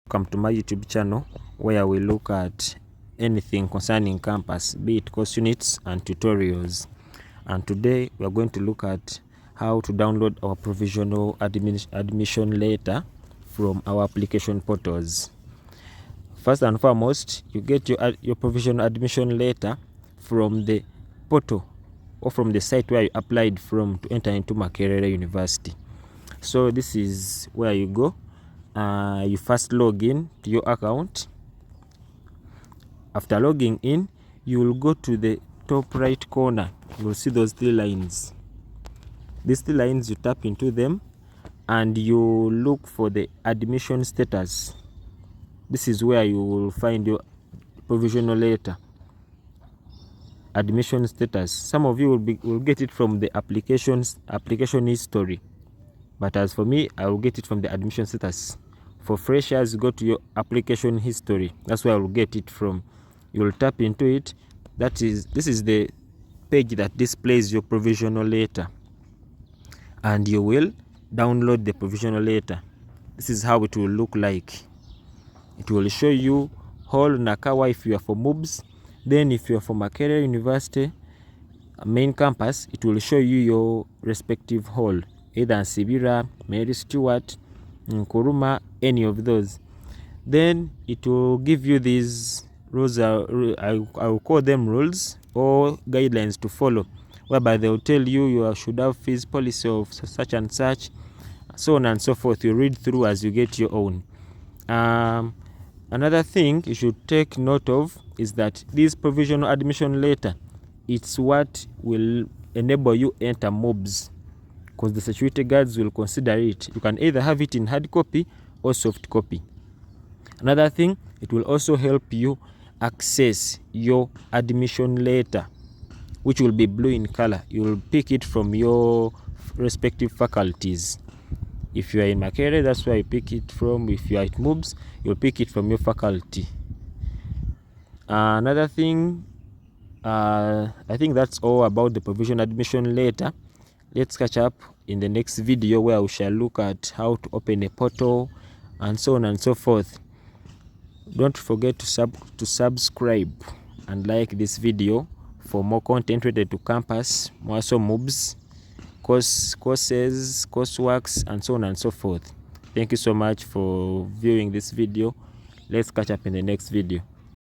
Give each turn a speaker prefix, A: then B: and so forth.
A: Welcome to my YouTube channel, where we look at anything concerning campus, be it course units and tutorials. And today we are going to look at how to download our provisional admission letter from our application portals. First and foremost, you get your provisional admission letter from the portal or from the site where you applied from to enter into Makerere University. So this is where you go. You first log in to your account. After logging in, you will go to the top right corner. You will see those three lines. These three lines, you tap into them and you look for the admission status. This is where you will find your provisional letter, admission status. Some of you will get it from the application history, but as for me, I will get it from the admission status. For freshers, go to your application history. That's where I will get it from. You will tap into it. This is the page that displays your provisional letter, and you will download the provisional letter. This is how it will look like. It will show you whole Nakawa if you are for MUBS. Then if you are for Makerere University main campus, it will show you your respective hall, either Sibira, Mary Stewart, Nkuruma, any of those. Then it will give you these rules. I will call them rules or guidelines to follow, whereby they will tell you should have fees policy of such and such, so on and so forth. You read through as you get your own. Another thing you should take note of is that this provisional admission letter, it's what will enable you enter MUBS, because the security guards will consider it. You can either have it in hard copy or soft copy. Another thing, it will also help you access your admission letter, which will be blue in color. You will pick it from your respective faculties. If you are in Makerere, that's where you pick it from. If you are at MUBS, you'll pick it from your faculty. Another thing, I think that's all about the provisional admission letter. Let's catch up in the next video, where we shall look at how to open a portal and so on and so forth. Don't forget to subscribe and like this video for more content related to campus, more so MUBS, courses, courseworks, and so on and so forth. Thank you so much for viewing this video. Let's catch up in the next video.